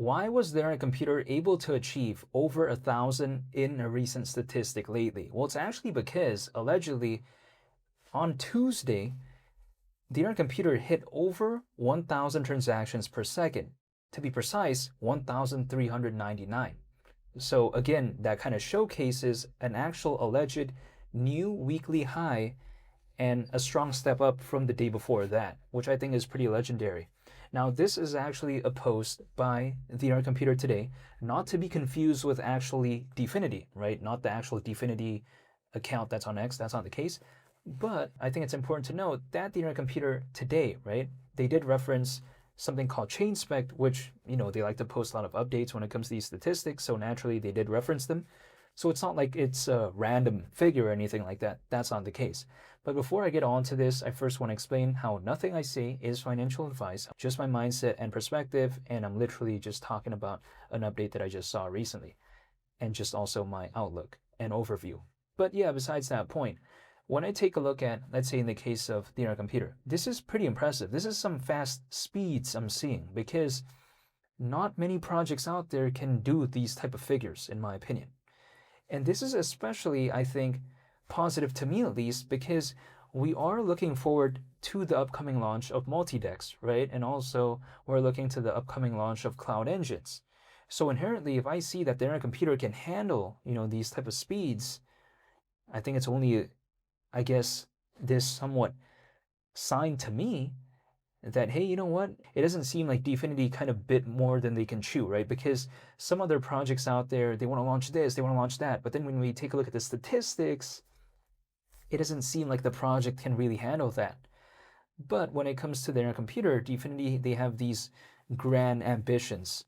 why was their computer able to achieve over 1,000 in a recent statistic lately? Well, it's actually because allegedly on Tuesday, their computer hit over 1,000 transactions per second. To be precise, 1,399. So again, that kind of showcases an actual alleged new weekly high and a strong step up from the day before that, which I think is pretty legendary. Now, this is actually a post by the Computer today, not to be confused with actually Dfinity, right? Not the actual Dfinity account that's on X, that's not the case. But I think it's important to note that the Computer today, right, they did reference something called ChainSpect, which, they like to post a lot of updates when it comes to these statistics, so naturally they did reference them. So it's not like it's a random figure or anything like that. That's not the case. But before I get on to this, I first want to explain how nothing I say is financial advice, just my mindset and perspective, and I'm literally just talking about an update that I just saw recently, and just also my outlook and overview. But yeah, besides that point, when I take a look at, let's say in the case of the Computer, this is pretty impressive. This is some fast speeds I'm seeing, because not many projects out there can do these type of figures, in my opinion. And this is especially, I think, positive to me at least, because we are looking forward to the upcoming launch of multi-dex, right? And also we're looking to the upcoming launch of cloud engines. So inherently, if I see that their computer can handle, these type of speeds, I think it's only, I guess, this somewhat sign to me that, hey, you know what? It doesn't seem like Dfinity kind of bit more than they can chew, right? Because some other projects out there, they want to launch this, they want to launch that. But then when we take a look at the statistics, it doesn't seem like the project can really handle that. But when it comes to their Computer, Dfinity, they have these grand ambitions.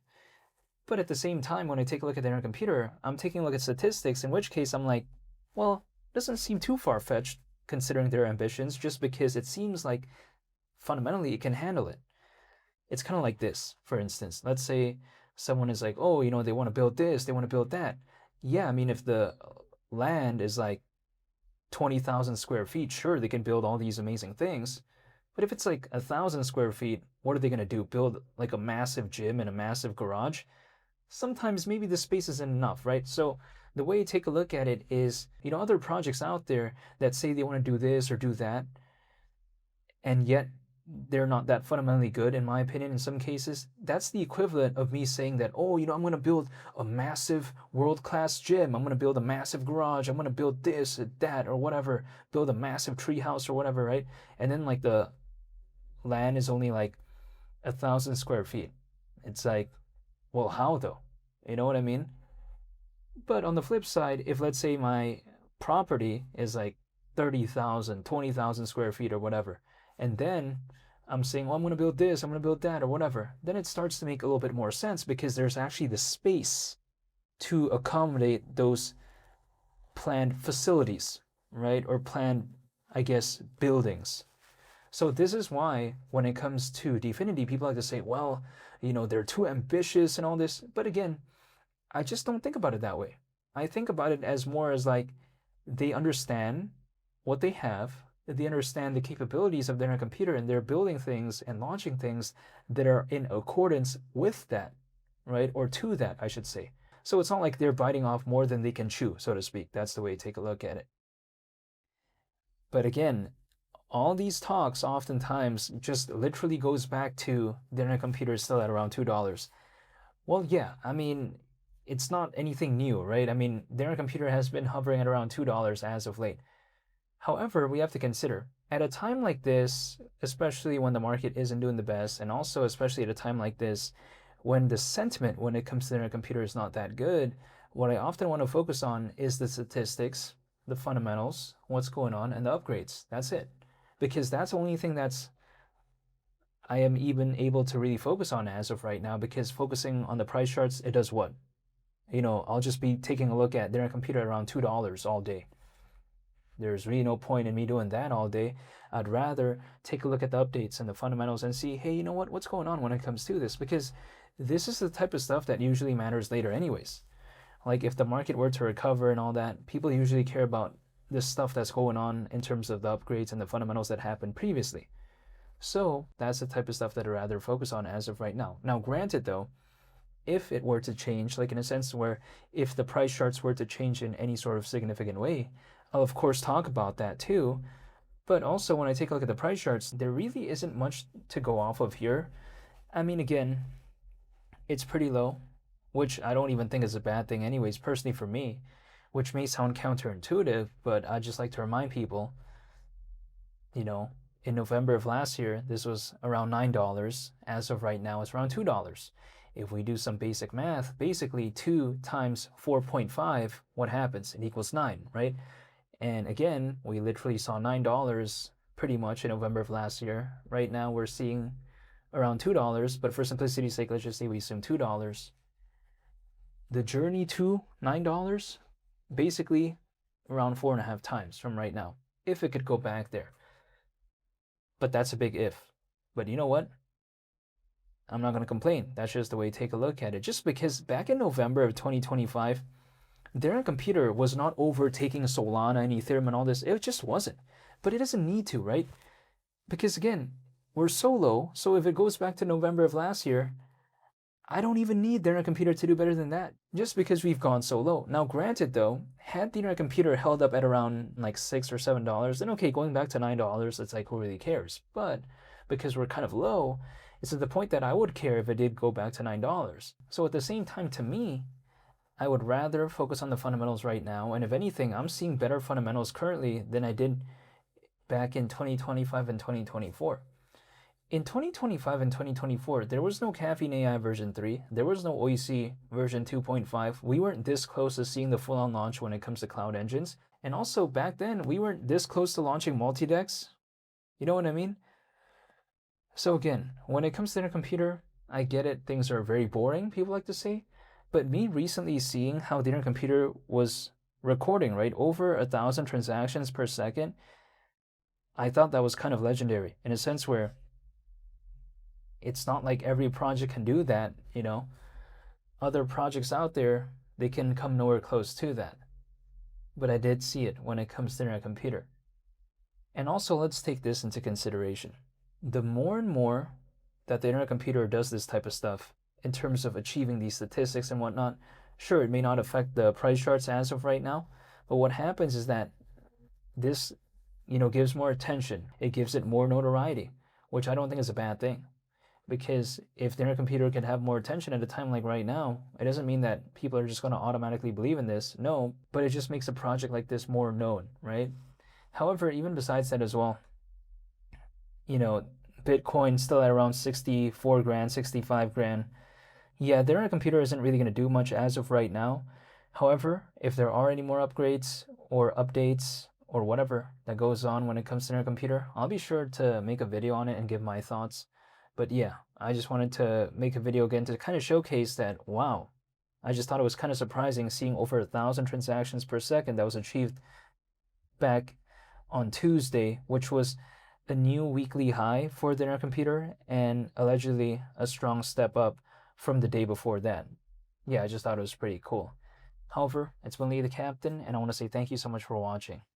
But at the same time, when I take a look at their Computer, I'm taking a look at statistics, in which case I'm like, well, it doesn't seem too far-fetched considering their ambitions, just because it seems like fundamentally it can handle it. It's kind of like this, for instance. Let's say someone is like, oh, they want to build this, they want to build that. Yeah, I mean, if the land is like 20,000 square feet, sure, they can build all these amazing things. But if it's like 1,000 square feet, what are they going to do? Build like a massive gym and a massive garage? Sometimes maybe the space isn't enough, right? So the way you take a look at it is, other projects out there that say they want to do this or do that, and yet they're not that fundamentally good, in my opinion, in some cases. That's the equivalent of me saying that, oh, I'm going to build a massive world-class gym. I'm going to build a massive garage. I'm going to build this or that or whatever, build a massive tree house or whatever, right? And then like the land is only like 1,000 square feet. It's like, well, how though? You know what I mean? But on the flip side, if let's say my property is like 30,000, 20,000 square feet or whatever, and then I'm saying, well, I'm going to build this, I'm going to build that, or whatever, then it starts to make a little bit more sense, because there's actually the space to accommodate those planned facilities, right? Or planned, I guess, buildings. So this is why when it comes to Dfinity, people like to say, well, they're too ambitious and all this. But again, I just don't think about it that way. I think about it as more as like they understand what they have, they understand the capabilities of their computer, and they're building things and launching things that are in accordance with that, right? Or to that, I should say. So it's not like they're biting off more than they can chew, so to speak. That's the way to take a look at it. But again, all these talks oftentimes just literally goes back to their computer is still at around $2. Well, yeah, I mean, it's not anything new, right? I mean, their computer has been hovering at around $2 as of late. However, we have to consider, at a time like this, especially when the market isn't doing the best, and also especially at a time like this, when the sentiment when it comes to their computer is not that good, what I often want to focus on is the statistics, the fundamentals, what's going on, and the upgrades. That's it. Because that's the only thing I am even able to really focus on as of right now, because focusing on the price charts, it does what? I'll just be taking a look at their computer around $2 all day. There's really no point in me doing that all day. I'd rather take a look at the updates and the fundamentals and see, hey, what's going on when it comes to this? Because this is the type of stuff that usually matters later anyways. Like if the market were to recover and all that, people usually care about this stuff that's going on in terms of the upgrades and the fundamentals that happened previously. So that's the type of stuff that I'd rather focus on as of right now. Now, granted though, if it were to change, like in a sense where if the price charts were to change in any sort of significant way, I'll of course talk about that too. But also when I take a look at the price charts, there really isn't much to go off of here. I mean, again, it's pretty low, which I don't even think is a bad thing anyways, personally for me, which may sound counterintuitive, but I just like to remind people, you know, in November of last year, this was around $9. As of right now, it's around $2. If we do some basic math, basically 2 times 4.5, what happens? It equals 9, right? And again, we literally saw $9 pretty much in November of last year. Right now, we're seeing around $2, but for simplicity's sake, let's just say we assume $2. The journey to $9, basically around 4.5 times from right now, if it could go back there. But that's a big if. But you know what? I'm not going to complain. That's just the way to take a look at it. Just because back in November of 2025, their computer was not overtaking Solana and Ethereum and all this. It just wasn't. But it doesn't need to, right? Because again, we're so low. So if it goes back to November of last year, I don't even need their computer to do better than that, just because we've gone so low. Now, granted though, had the computer held up at around like $6 or $7, then okay, going back to $9, it's like, who really cares? But because we're kind of low, it's at the point that I would care if it did go back to $9. So at the same time, to me, I would rather focus on the fundamentals right now. And if anything, I'm seeing better fundamentals currently than I did back in 2025 and 2024. In 2025 and 2024, there was no Caffeine AI version 3. There was no OEC version 2.5. We weren't this close to seeing the full-on launch when it comes to cloud engines. And also back then, we weren't this close to launching multi-dex. You know what I mean? So again, when it comes to their computer, I get it. Things are very boring, people like to say. But me recently seeing how the computer was recording, right, over 1,000 transactions per second, I thought that was kind of legendary in a sense where it's not like every project can do that, you know. Other projects out there, they can come nowhere close to that. But I did see it when it comes to their computer. And also, let's take this into consideration. The more and more that the internet computer does this type of stuff in terms of achieving these statistics and whatnot, sure, it may not affect the price charts as of right now, but what happens is that this, gives more attention. It gives it more notoriety, which I don't think is a bad thing. Because if the internet computer can have more attention at a time like right now, it doesn't mean that people are just going to automatically believe in this. No, but it just makes a project like this more known, right? However, even besides that as well, Bitcoin still at around 64 grand, 65 grand. Yeah, their computer isn't really going to do much as of right now. However, if there are any more upgrades or updates or whatever that goes on when it comes to their computer, I'll be sure to make a video on it and give my thoughts. But yeah, I just wanted to make a video again to kind of showcase that, wow, I just thought it was kind of surprising seeing over 1,000 transactions per second that was achieved back on Tuesday, which was a new weekly high for the internet computer and allegedly a strong step up from the day before that. Yeah, I just thought it was pretty cool. However, it's been Lee the Captain, and I want to say thank you so much for watching.